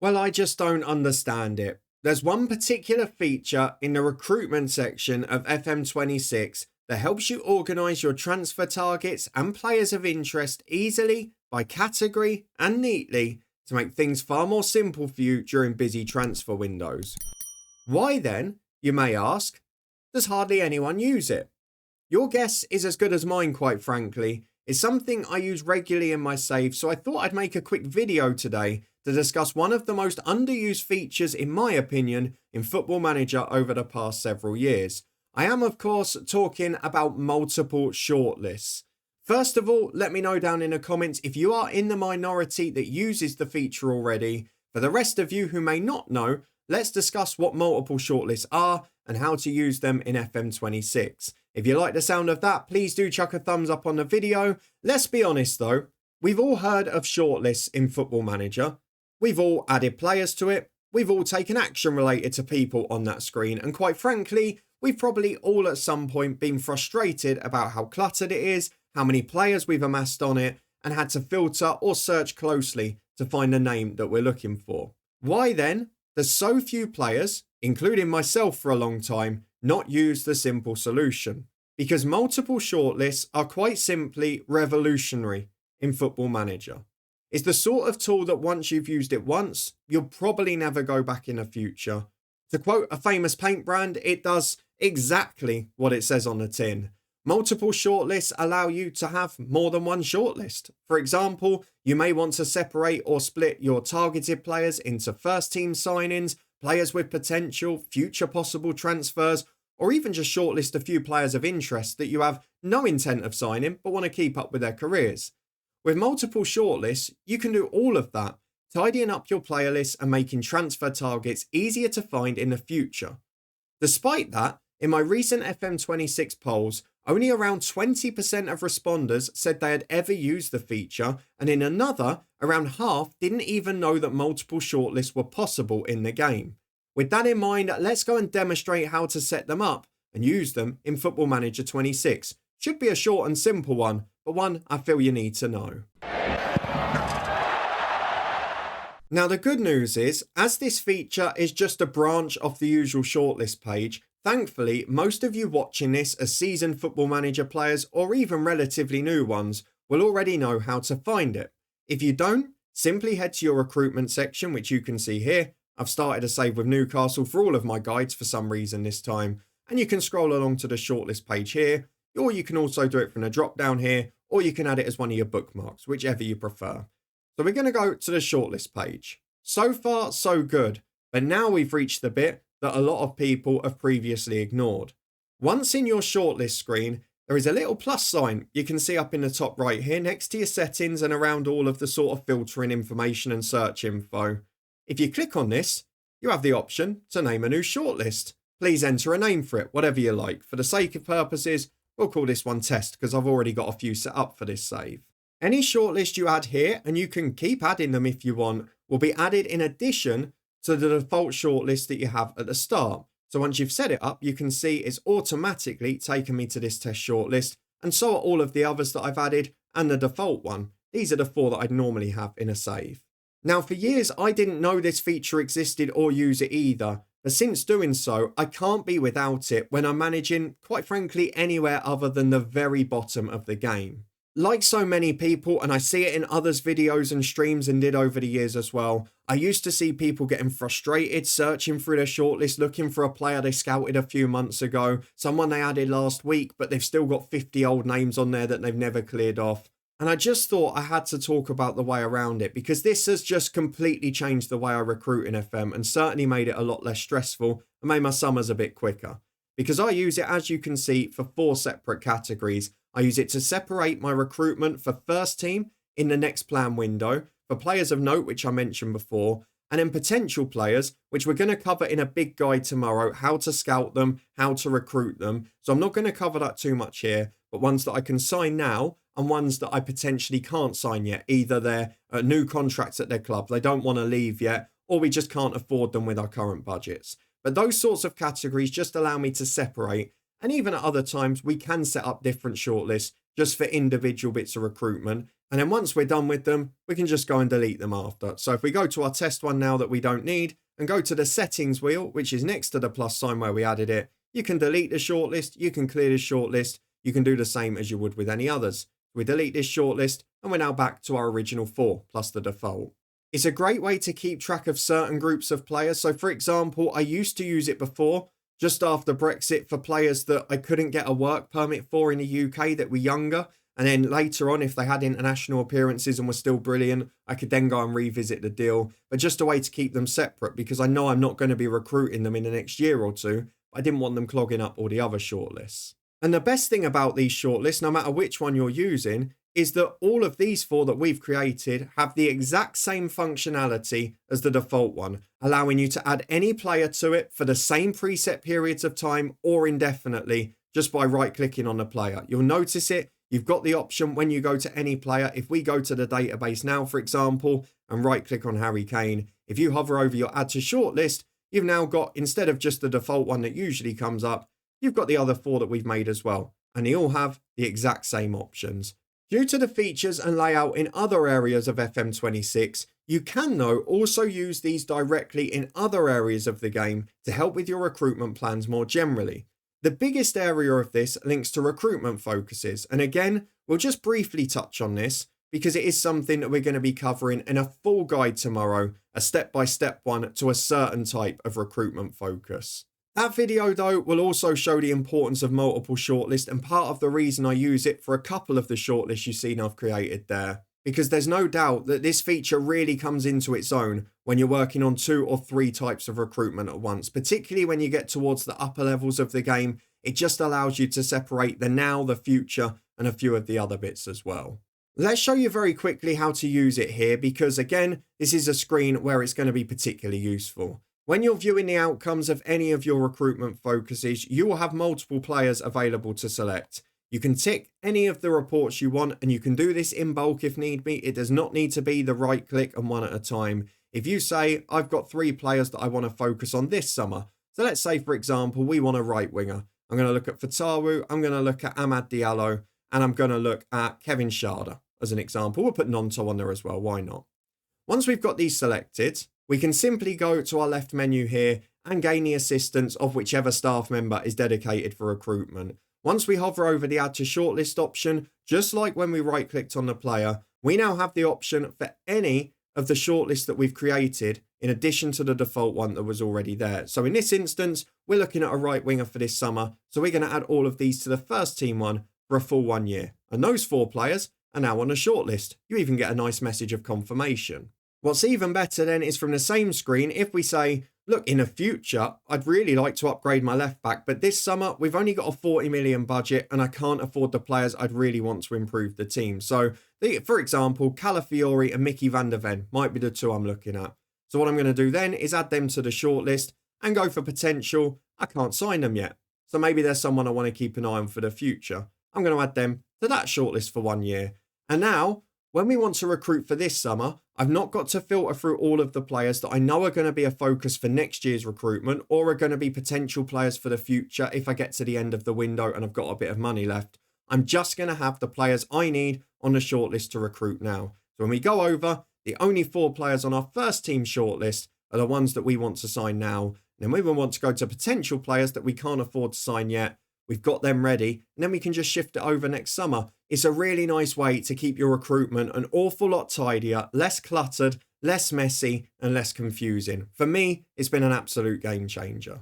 Well, I just don't understand it. There's one particular feature in the recruitment section of FM26 that helps you organise your transfer targets and players of interest easily by category and neatly to make things far more simple for you during busy transfer windows. Why then, you may ask, does hardly anyone use it? Your guess is as good as mine, quite frankly. It's something I use regularly in my save, so I thought I'd make a quick video today to discuss one of the most underused features, in my opinion, in Football Manager over the past several years. I am, of course, talking about multiple shortlists. First of all, let me know down in the comments if you are in the minority that uses the feature already. For the rest of you who may not know, let's discuss what multiple shortlists are and how to use them in FM26. If you like the sound of that, please do chuck a thumbs up on the video. Let's be honest though, we've all heard of shortlists in Football Manager. We've all added players to it. We've all taken action related to people on that screen. And quite frankly, we've probably all at some point been frustrated about how cluttered it is, how many players we've amassed on it, and had to filter or search closely to find the name that we're looking for. Why then does so few players, including myself for a long time, not use the simple solution? Because multiple shortlists are quite simply revolutionary in Football Manager. It's the sort of tool that once you've used it once, you'll probably never go back in the future. To quote a famous paint brand, it does exactly what it says on the tin. Multiple shortlists allow you to have more than one shortlist. For example, you may want to separate or split your targeted players into first team signings, players with potential, future possible transfers, or even just shortlist a few players of interest that you have no intent of signing but want to keep up with their careers. With multiple shortlists, you can do all of that, tidying up your player list and making transfer targets easier to find in the future. Despite that, in my recent FM26 polls, only around 20% of responders said they had ever used the feature, and in another, around half didn't even know that multiple shortlists were possible in the game. With that in mind, let's go and demonstrate how to set them up and use them in Football Manager 26. Should be a short and simple one, but one I feel you need to know. Now the good news is, as this feature is just a branch of the usual shortlist page, thankfully most of you watching this as seasoned Football Manager players or even relatively new ones will already know how to find it. If you don't, simply head to your recruitment section, which you can see here. I've started a save with Newcastle for all of my guides for some reason this time, and you can scroll along to the shortlist page here, or you can also do it from the drop down here, or you can add it as one of your bookmarks, whichever you prefer. So we're going to go to the shortlist page. So far, so good, but now we've reached the bit that a lot of people have previously ignored. Once in your shortlist screen, there is a little plus sign you can see up in the top right here next to your settings and around all of the sort of filtering information and search info. If you click on this, you have the option to name a new shortlist. Please enter a name for it, whatever you like. For the sake of purposes, we'll call this one test because I've already got a few set up for this save. Any shortlist you add here, and you can keep adding them if you want, will be added in addition to the default shortlist that you have at the start. So once you've set it up, you can see it's automatically taken me to this test shortlist, and so are all of the others that I've added and the default one. These are the four that I'd normally have in a save. Now for years, I didn't know this feature existed or use it either, but since doing so, I can't be without it when I'm managing, quite frankly, anywhere other than the very bottom of the game. Like so many people, and I see it in others' videos and streams and did over the years as well, I used to see people getting frustrated, searching through their shortlist, looking for a player they scouted a few months ago, someone they added last week, but they've still got 50 old names on there that they've never cleared off. And I just thought I had to talk about the way around it, because this has just completely changed the way I recruit in FM and certainly made it a lot less stressful and made my summers a bit quicker. Because I use it, as you can see, for 4 separate categories. I use it to separate my recruitment for first team in the next plan window, for players of note, which I mentioned before, and then potential players, which we're going to cover in a big guide tomorrow, how to scout them, how to recruit them. So I'm not going to cover that too much here, but ones that I can sign now and ones that I potentially can't sign yet. Either they're new contracts at their club, they don't want to leave yet, or we just can't afford them with our current budgets. But those sorts of categories just allow me to separate. And even at other times, we can set up different shortlists just for individual bits of recruitment. And then once we're done with them, we can just go and delete them after. So if we go to our test one now that we don't need and go to the settings wheel, which is next to the plus sign where we added it, you can delete the shortlist, you can clear the shortlist, you can do the same as you would with any others. We delete this shortlist and we're now back to our original 4 plus the default. It's a great way to keep track of certain groups of players. So for example, I used to use it before, just after Brexit, for players that I couldn't get a work permit for in the UK that were younger. And then later on, if they had international appearances and were still brilliant, I could then go and revisit the deal. But just a way to keep them separate, because I know I'm not going to be recruiting them in the next year or two. I didn't want them clogging up all the other shortlists. And the best thing about these shortlists, no matter which one you're using, is that all of these 4 that we've created have the exact same functionality as the default one, allowing you to add any player to it for the same preset periods of time or indefinitely just by right-clicking on the player. You'll notice it. You've got the option when you go to any player. If we go to the database now, for example, and right-click on Harry Kane, if you hover over your add to shortlist, you've now got, instead of just the default one that usually comes up, you've got the other 4 that we've made as well. And they all have the exact same options. Due to the features and layout in other areas of FM26, you can though also use these directly in other areas of the game to help with your recruitment plans more generally. The biggest area of this links to recruitment focuses, and again, we'll just briefly touch on this because it is something that we're going to be covering in a full guide tomorrow, a step-by-step one to a certain type of recruitment focus. That video though will also show the importance of multiple shortlist, and part of the reason I use it for a couple of the shortlists you've seen I've created there. Because there's no doubt that this feature really comes into its own when you're working on 2 or 3 types of recruitment at once, particularly when you get towards the upper levels of the game. It just allows you to separate the now, the future, and a few of the other bits as well. Let's show you very quickly how to use it here, because again, this is a screen where it's going to be particularly useful. When you're viewing the outcomes of any of your recruitment focuses, you will have multiple players available to select. You can tick any of the reports you want, and you can do this in bulk if need be. It does not need to be the right click and one at a time. If you say, I've got 3 players that I want to focus on this summer. So let's say, for example, we want a right winger. I'm going to look at Fatawu, I'm going to look at Amad Diallo, and I'm going to look at Kevin Sharder as an example. We'll put Nonto on there as well, why not? Once we've got these selected, we can simply go to our left menu here and gain the assistance of whichever staff member is dedicated for recruitment. Once we hover over the add to shortlist option, just like when we right clicked on the player, we now have the option for any of the shortlists that we've created in addition to the default one that was already there. So in this instance, we're looking at a right winger for this summer. So we're going to add all of these to the first team one for a full 1 year. And those 4 players are now on a shortlist. You even get a nice message of confirmation. What's even better then is from the same screen, if we say, look, in the future, I'd really like to upgrade my left back, but this summer we've only got a 40 million budget and I can't afford the players I'd really want to improve the team. So, for example, Calafiori and Mickey van der Ven might be the 2 I'm looking at. So what I'm going to do then is add them to the shortlist and go for potential. I can't sign them yet. So maybe there's someone I want to keep an eye on for the future. I'm going to add them to that shortlist for 1 year. And now, when we want to recruit for this summer, I've not got to filter through all of the players that I know are going to be a focus for next year's recruitment or are going to be potential players for the future if I get to the end of the window and I've got a bit of money left. I'm just going to have the players I need on the shortlist to recruit now. So when we go over, the only 4 players on our first team shortlist are the ones that we want to sign now. And then when we want to go to potential players that we can't afford to sign yet, we've got them ready, and then we can just shift it over next summer. It's a really nice way to keep your recruitment an awful lot tidier, less cluttered, less messy, and less confusing. For me, it's been an absolute game changer.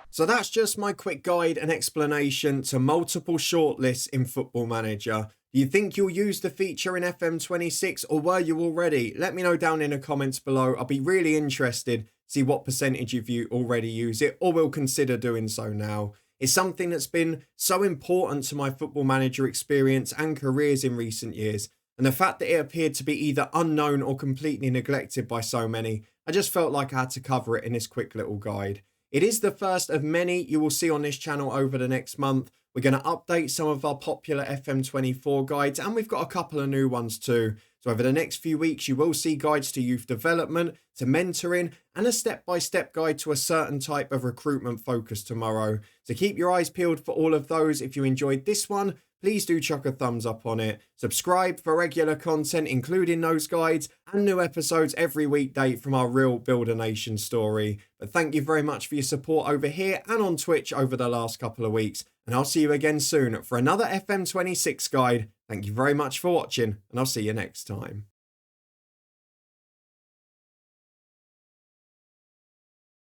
So that's just my quick guide and explanation to multiple shortlists in Football Manager. Do you think you'll use the feature in FM26, or were you already? Let me know down in the comments below. I'll be really interested see what percentage of you already use it or will consider doing so now. It's something that's been so important to my Football Manager experience and careers in recent years, and the fact that it appeared to be either unknown or completely neglected by so many, I just felt like I had to cover it in this quick little guide. It is the first of many you will see on this channel over the next month. We're going to update some of our popular FM24 guides, and we've got a couple of new ones too. So over the next few weeks, you will see guides to youth development, to mentoring, and a step-by-step guide to a certain type of recruitment focus tomorrow. So keep your eyes peeled for all of those. If you enjoyed this one, please do chuck a thumbs up on it. Subscribe for regular content, including those guides and new episodes every weekday from our Real Builder Nation story. But thank you very much for your support over here and on Twitch over the last couple of weeks. And I'll see you again soon for another FM26 guide. Thank you very much for watching, and I'll see you next time.